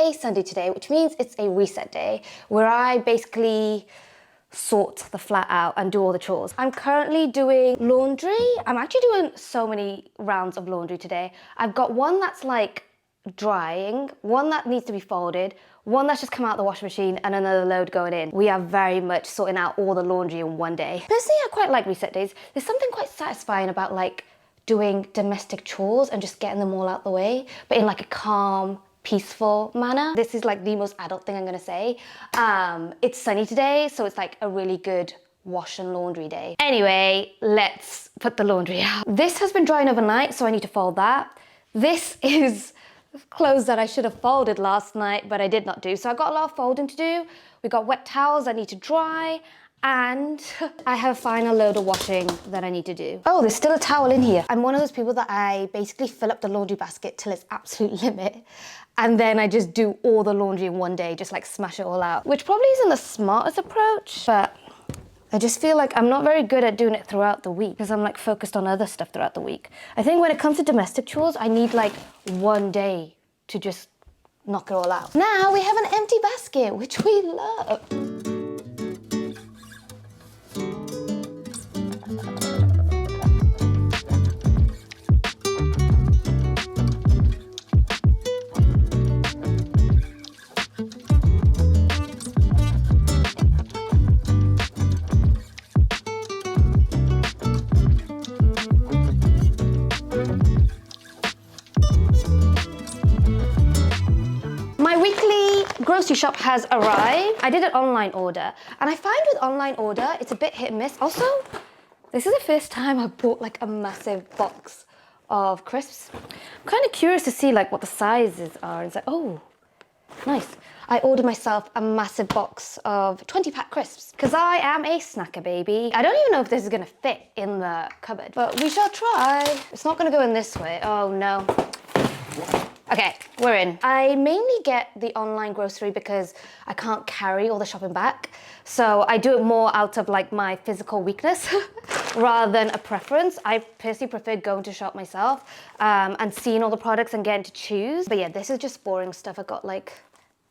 a Sunday today, which means it's a reset day where I basically sort the flat out and do all the chores. I'm currently doing laundry. I'm actually doing so many rounds of laundry today. I've got one that's like drying, one that needs to be folded, one that's just come out of the washing machine, and another load going in. We are very much sorting out all the laundry in one day. Personally, I quite like reset days. There's something quite satisfying about like doing domestic chores and just getting them all out the way, but in like a calm, peaceful manner. This is like the most adult thing I'm gonna say. It's sunny today, so it's like a really good wash and laundry day. Anyway, let's put the laundry out. This has been drying overnight, so I need to fold that. This is clothes that I should have folded last night, but I did not do. So I got a lot of folding to do. We got wet towels I need to dry, and I have a final load of washing that I need to do. Oh, there's still a towel in here. I'm one of those people that I basically fill up the laundry basket till its absolute limit, and then I just do all the laundry in one day, just like smash it all out, which probably isn't the smartest approach, but I just feel like I'm not very good at doing it throughout the week because I'm like focused on other stuff throughout the week. I think when it comes to domestic chores, I need like one day to just knock it all out. Now we have an empty basket, which we love. My weekly grocery shop has arrived. I did an online order, and I find with online order, it's a bit hit and miss. Also, this is the first time I bought like a massive box of crisps. I'm kind of curious to see like what the sizes are. It's like, oh, nice. I ordered myself a massive box of 20-pack crisps because I am a snacker baby. I don't even know if this is gonna fit in the cupboard, but we shall try. It's not gonna go in this way. Oh no. Okay, we're in. I mainly get the online grocery because I can't carry all the shopping back. So I do it more out of like my physical weakness rather than a preference. I personally prefer going to shop myself and seeing all the products and getting to choose. But yeah, this is just boring stuff. I got like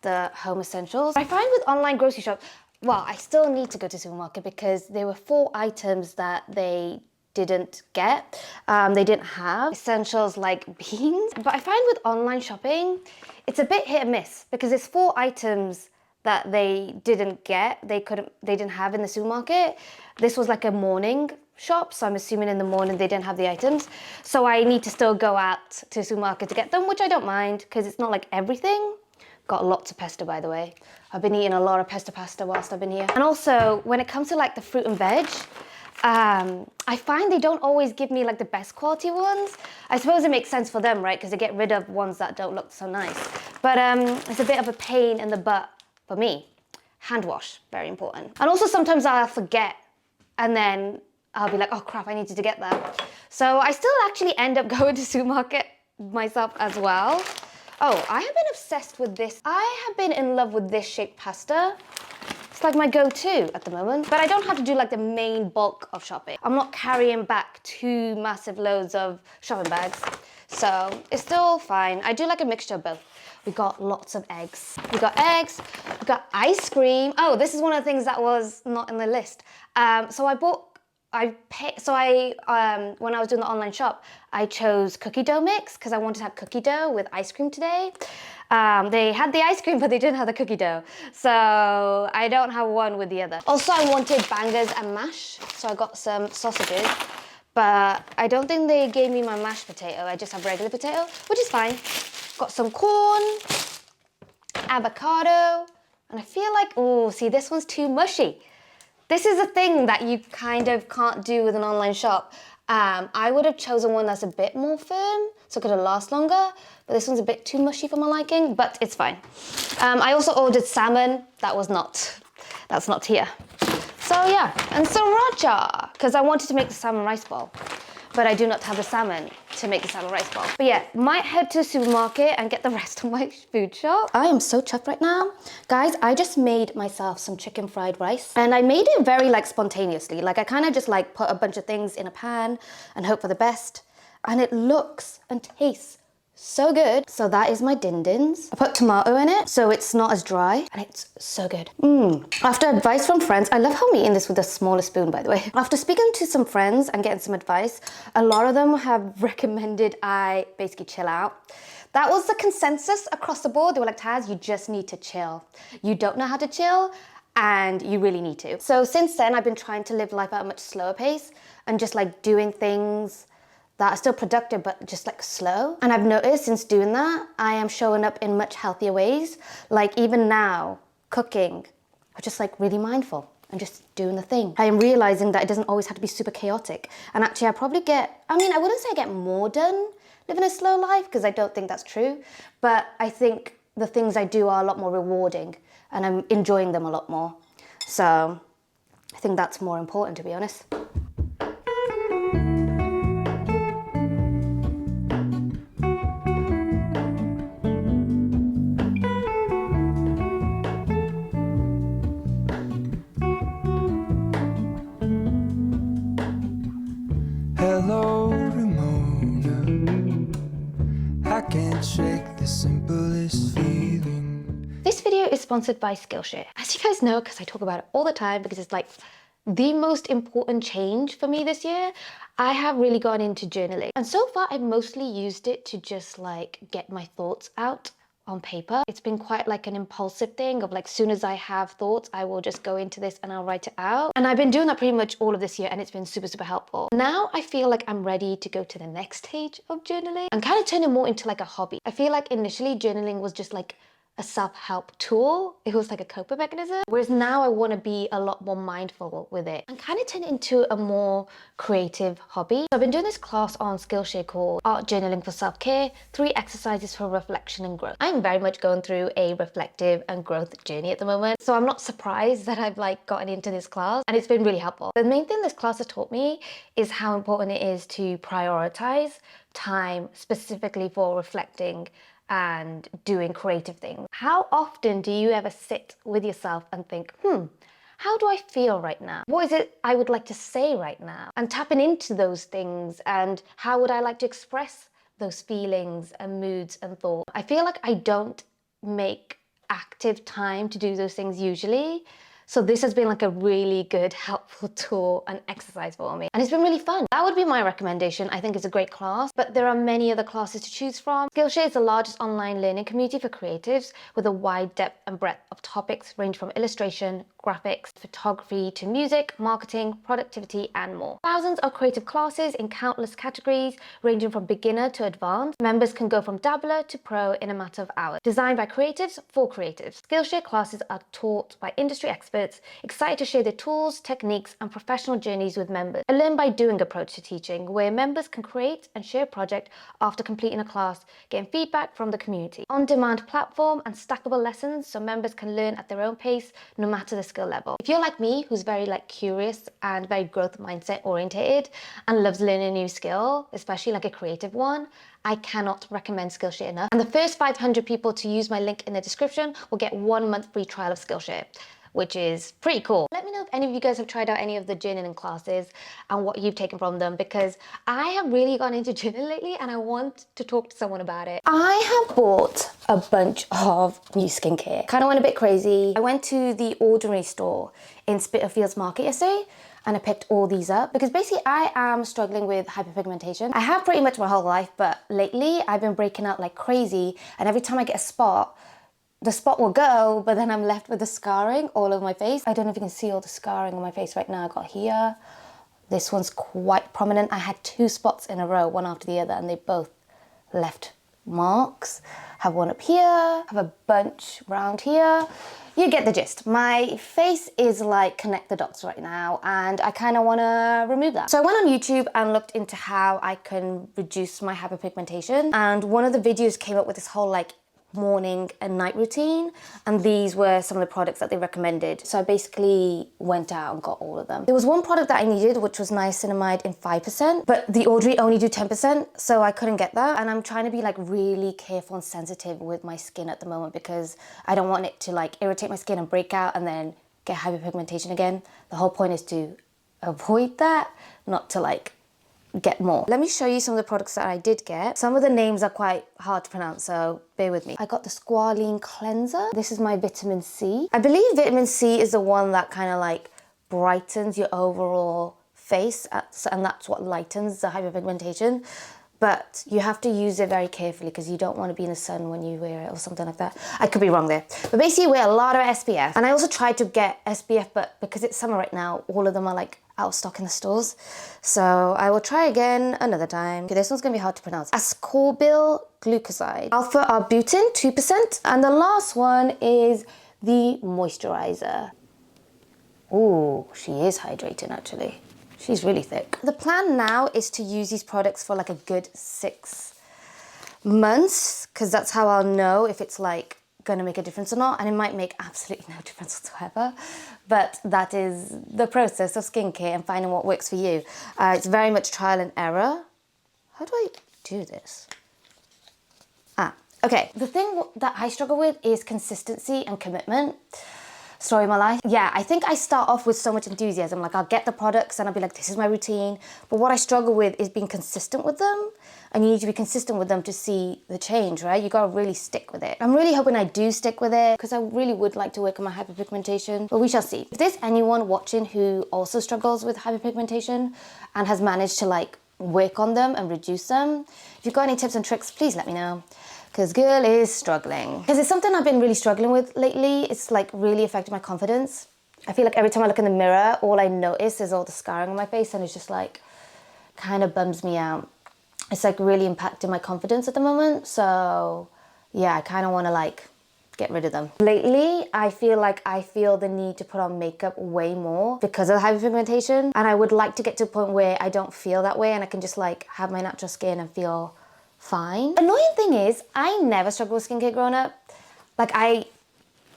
the home essentials. I find with online grocery shop, well, I still need to go to supermarket because there were 4 items that they didn't get. They didn't have essentials like beans. But I find with online shopping, it's a bit hit and miss because there's 4 items that they didn't get, they didn't have in the supermarket. This was like a morning shop, so I'm assuming in the morning they didn't have the items. So I need to still go out to the supermarket to get them, which I don't mind because it's not like everything. Got lots of pesto, by the way. I've been eating a lot of pesto pasta whilst I've been here. And also, when it comes to like the fruit and veg, I find they don't always give me like the best quality ones. I suppose it makes sense for them, right? Because they get rid of ones that don't look so nice. But it's a bit of a pain in the butt for me. Hand wash, very important. And also sometimes I'll forget and then I'll be like, oh crap, I needed to get that. So I still actually end up going to supermarket myself as well. Oh, I have been obsessed with this. I have been in love with this shaped pasta. It's like my go-to at the moment, but I don't have to do like the main bulk of shopping. I'm not carrying back 2 massive loads of shopping bags, so it's still fine. I do like a mixture of both. We got lots of eggs. We got eggs, we got ice cream. Oh, this is one of the things that was not in the list. When I was doing the online shop, I chose cookie dough mix because I wanted to have cookie dough with ice cream today. They had the ice cream, but they didn't have the cookie dough. So I don't have one with the other. Also, I wanted bangers and mash, so I got some sausages, but I don't think they gave me my mashed potato. I just have regular potato, which is fine. Got some corn, avocado, and I feel like, oh, see, this one's too mushy. This is a thing that you kind of can't do with an online shop. I would have chosen one that's a bit more firm, so it could have last longer, but this one's a bit too mushy for my liking, but it's fine. I also ordered salmon. That's not here. So yeah, and sriracha, because I wanted to make the salmon rice bowl, but I do not have the salmon to make the salmon rice bowl. But yeah, might head to the supermarket and get the rest of my food shop. I am so chuffed right now. Guys, I just made myself some chicken fried rice, and I made it very like spontaneously. Like I kind of just like put a bunch of things in a pan and hope for the best. And it looks and tastes So good. So that is my din dins. I put tomato in it so it's not as dry, and it's so good. After advice from friends, I love how I'm eating this with a smaller spoon, by the way. After speaking to some friends and getting some advice, a lot of them have recommended I basically chill out. That was the consensus across the board. They were like, Taz, you just need to chill. You don't know how to chill, and you really need to. So since then, I've been trying to live life at a much slower pace and just like doing things that are still productive but just like slow. And I've noticed since doing that, I am showing up in much healthier ways. Like even now, cooking, I'm just like really mindful and just doing the thing. I am realizing that it doesn't always have to be super chaotic. And actually I probably get, I wouldn't say I get more done living a slow life, because I don't think that's true. But I think the things I do are a lot more rewarding and I'm enjoying them a lot more. So I think that's more important, to be honest. Hello, Ramona. I can't shake the simplest feeling. This video is sponsored by Skillshare. As you guys know, because I talk about it all the time, because it's like the most important change for me this year, I have really gone into journaling. And so far, I've mostly used it to just like get my thoughts out on paper. It's been quite like an impulsive thing of like, soon as I have thoughts, I will just go into this and I'll write it out. And I've been doing that pretty much all of this year, and it's been super, super helpful. Now I feel like I'm ready to go to the next stage of journaling and kind of turn it more into like a hobby. I feel like initially journaling was just like a self-help tool. It was like a coping mechanism. Whereas now I want to be a lot more mindful with it and kind of turn it into a more creative hobby. So I've been doing this class on Skillshare called Art Journaling for Self-Care, 3 exercises for reflection and growth. I'm very much going through a reflective and growth journey at the moment. So I'm not surprised that I've like gotten into this class, and it's been really helpful. The main thing this class has taught me is how important it is to prioritize time specifically for reflecting and doing creative things. How often do you ever sit with yourself and think, how do I feel right now? What is it I would like to say right now? And tapping into those things, and how would I like to express those feelings and moods and thoughts? I feel like I don't make active time to do those things usually. So this has been like a really good, helpful tool and exercise for me. And it's been really fun. That would be my recommendation. I think it's a great class, but there are many other classes to choose from. Skillshare is the largest online learning community for creatives with a wide depth and breadth of topics ranging from illustration, graphics, photography to music, marketing, productivity, and more. Thousands of creative classes in countless categories ranging from beginner to advanced. Members can go from dabbler to pro in a matter of hours. Designed by creatives for creatives. Skillshare classes are taught by industry experts excited to share their tools, techniques, and professional journeys with members. A learn by doing approach to teaching, where members can create and share a project after completing a class, getting feedback from the community. On-demand platform and stackable lessons so members can learn at their own pace, no matter the skill level. If you're like me, who's very like curious and very growth mindset orientated and loves learning a new skill, especially like a creative one, I cannot recommend Skillshare enough. And the first 500 people to use my link in the description will get 1 month free trial of Skillshare, which is pretty cool. Let me know if any of you guys have tried out any of the journaling classes and what you've taken from them, because I have really gone into journaling lately and I want to talk to someone about it. I have bought a bunch of new skincare. Kind of went a bit crazy. I went to the Ordinary store in Spitalfields Market yesterday and I picked all these up because basically I am struggling with hyperpigmentation. I have pretty much my whole life, but lately I've been breaking out like crazy, and every time I get a spot, the spot will go, but then I'm left with the scarring all over my face. I don't know if you can see all the scarring on my face right now. I got here. This one's quite prominent. I had 2 spots in a row, one after the other, and they both left marks. Have one up here, have a bunch around here. You get the gist. My face is like connect the dots right now, and I kind of want to remove that. So I went on YouTube and looked into how I can reduce my hyperpigmentation, and one of the videos came up with this whole like morning and night routine, and these were some of the products that they recommended. So I basically went out and got all of them. There was one product that I needed, which was niacinamide in 5%, but the Ordinary only do 10%, so I couldn't get that. And I'm trying to be like really careful and sensitive with my skin at the moment because I don't want it to like irritate my skin and break out and then get hyperpigmentation again. The whole point is to avoid that, not to like get more. Let me show you some of the products that I did get. Some of the names are quite hard to pronounce, so bear with me. I got the Squalene Cleanser. This is my vitamin C. I believe vitamin C is the one that kind of like brightens your overall face, and that's what lightens the hyperpigmentation. But you have to use it very carefully because you don't want to be in the sun when you wear it or something like that. I could be wrong there. But basically you wear a lot of SPF. And I also tried to get SPF, but because it's summer right now, all of them are like out of stock in the stores. So I will try again another time. Okay, this one's gonna be hard to pronounce. Ascorbyl glucoside. Alpha arbutin, 2%. And the last one is the moisturizer. Ooh, she is hydrating actually. She's really thick. The plan now is to use these products for like a good 6 months, because that's how I'll know if it's like gonna make a difference or not. And it might make absolutely no difference whatsoever. But that is the process of skincare and finding what works for you. It's very much trial and error. How do I do this? Okay. The thing that I struggle with is consistency and commitment. Story of my life. Yeah, I think I start off with so much enthusiasm. Like I'll get the products and I'll be like, this is my routine. But what I struggle with is being consistent with them. And you need to be consistent with them to see the change, right? You gotta really stick with it. I'm really hoping I do stick with it because I really would like to work on my hyperpigmentation, but we shall see. If there's anyone watching who also struggles with hyperpigmentation and has managed to like work on them and reduce them, if you've got any tips and tricks, please let me know. Because girl is struggling. Because it's something I've been really struggling with lately. It's like really affected my confidence. I feel like every time I look in the mirror, all I notice is all the scarring on my face, and it's just like, kind of bums me out. It's like really impacting my confidence at the moment. So yeah, I kind of want to like get rid of them. Lately, I feel the need to put on makeup way more because of the hyperpigmentation. And I would like to get to a point where I don't feel that way and I can just like have my natural skin and feel fine. Annoying thing is, I never struggled with skincare growing up. Like I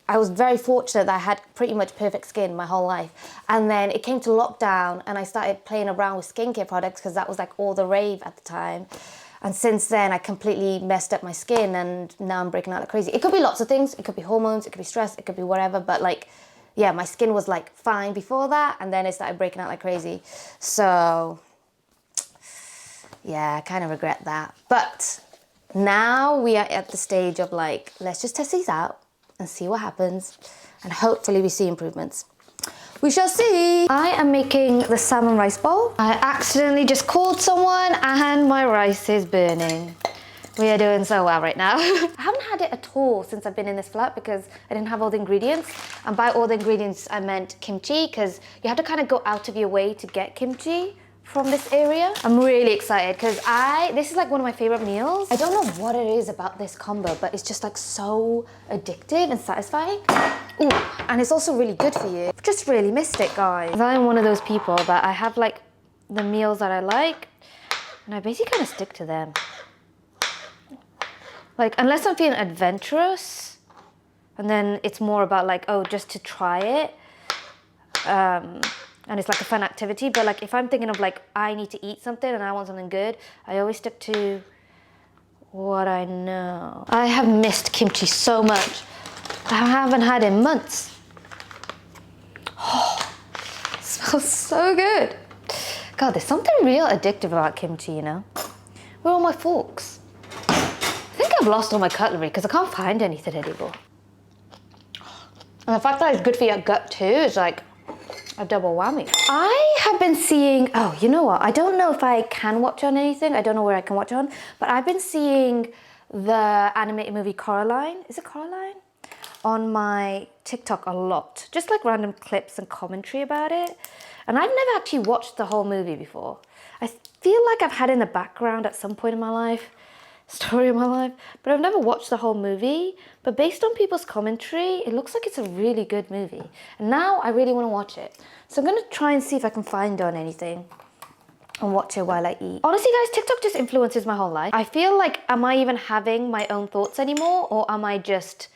was very fortunate that I had pretty much perfect skin my whole life. And then it came to lockdown and I started playing around with skincare products because that was like all the rave at the time. And since then I completely messed up my skin and now I'm breaking out like crazy. It could be lots of things. It could be hormones, it could be stress, it could be whatever. But like, yeah, my skin was like fine before that and then it started breaking out like crazy. So yeah, I kind of regret that. But now we are at the stage of like, let's just test these out and see what happens. And hopefully we see improvements. We shall see. I am making the salmon rice bowl. I accidentally just called someone and my rice is burning. We are doing so well right now. I haven't had it at all since I've been in this flat because I didn't have all the ingredients. And by all the ingredients, I meant kimchi, because you have to kind of go out of your way to get kimchi from this area. I'm really excited because this is like one of my favorite meals. I don't know what it is about this combo, but it's just like so addictive and satisfying. Ooh, and it's also really good for you. I've just really missed it, guys. I'm one of those people that I have like the meals that I like and I basically kind of stick to them. Like, unless I'm feeling adventurous, and then it's more about like, oh, just to try it. And it's like a fun activity, but like if I'm thinking of like, I need to eat something and I want something good, I always stick to what I know. I have missed kimchi so much. I haven't had it in months. Oh, it smells so good. God, there's something real addictive about kimchi, you know? Where are all my forks? I think I've lost all my cutlery because I can't find anything anymore. And the fact that it's good for your gut too is like a double whammy. I have been seeing, oh, you know what? I don't know if I can watch on anything. I don't know where I can watch on, but I've been seeing the animated movie Coraline. Is it Coraline? On my TikTok a lot. Just like random clips and commentary about it. And I've never actually watched the whole movie before. I feel like I've had it in the background at some point in my life. Story of my life, but I've never watched the whole movie. But based on people's commentary, it looks like it's a really good movie. And now I really want to watch it. So I'm going to try and see if I can find on anything and watch it while I eat. Honestly guys, TikTok just influences my whole life. I feel like, am I even having my own thoughts anymore? Or am I just,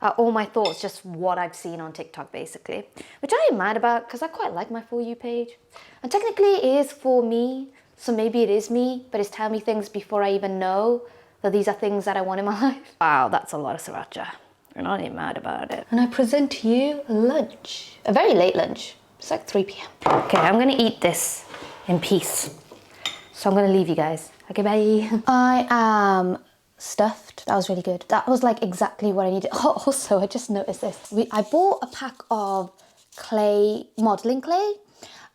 all my thoughts just what I've seen on TikTok basically? Which I am mad about because I quite like my For You page. And technically it is for me. So maybe it is me, but it's telling me things before I even know that these are things that I want in my life. Wow, that's a lot of sriracha. You're not even mad about it. And I present to you lunch. A very late lunch. It's like 3 p.m. Okay, I'm gonna eat this in peace. So I'm gonna leave you guys. Okay, bye. I am stuffed. That was really good. That was like exactly what I needed. Oh, also, I just noticed this. I bought a pack of clay, modeling clay,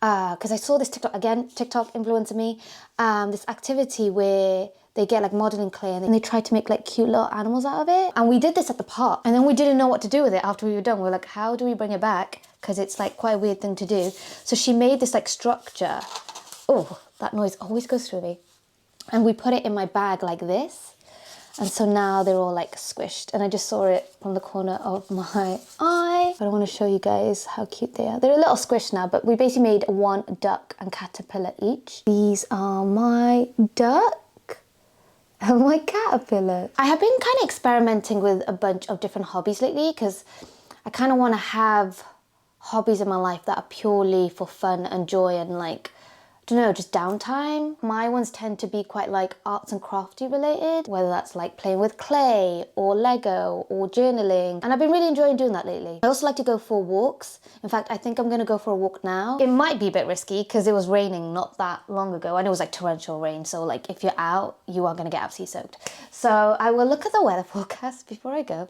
because I saw this TikTok, again, TikTok influencer me, this activity where they get like modeling clay and they try to make like cute little animals out of it. And we did this at the park and then we didn't know what to do with it after we were done. We were like, how do we bring it back? Because it's like quite a weird thing to do. So she made this like structure. Oh, that noise always goes through me. And we put it in my bag like this. And so now they're all like squished. And I just saw it from the corner of my eye. But I want to show you guys how cute they are. They're a little squished now, but we basically made one duck and caterpillar each. These are my duck and my caterpillar. I have been kind of experimenting with a bunch of different hobbies lately because I kind of want to have hobbies in my life that are purely for fun and joy and like, I don't know, just downtime. My ones tend to be quite like arts and crafty related, whether that's like playing with clay or Lego or journaling. And I've been really enjoying doing that lately. I also like to go for walks. In fact, I think I'm gonna go for a walk now. It might be a bit risky because it was raining not that long ago. I know it was like torrential rain. So like if you're out, you are gonna get absolutely soaked. So I will look at the weather forecast before I go.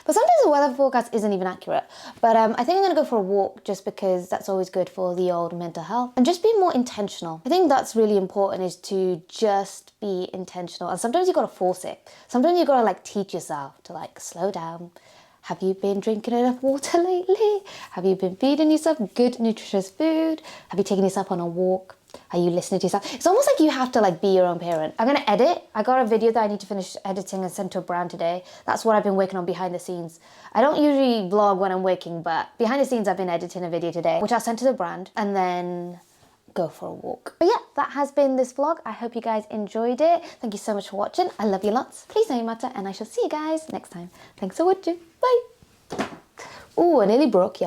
But sometimes the weather forecast isn't even accurate. But I think I'm gonna go for a walk just because that's always good for the old mental health. And just be more intentional. I think that's really important, is to just be intentional. And sometimes you gotta force it. Sometimes you gotta like teach yourself to like slow down. Have you been drinking enough water lately? Have you been feeding yourself good, nutritious food? Have you taken yourself on a walk? Are you listening to yourself? It's almost like you have to like be your own parent. I'm gonna edit. I got a video that I need to finish editing and send to a brand today. That's what I've been working on behind the scenes. I don't usually vlog when I'm working, but behind the scenes I've been editing a video today, which I'll send to the brand and then go for a walk. But yeah, that has been this vlog. I hope you guys enjoyed it. Thank you so much for watching. I love you lots. Please know you matter, and I shall see you guys next time. Thanks for watching. Bye. Oh, I nearly broke you.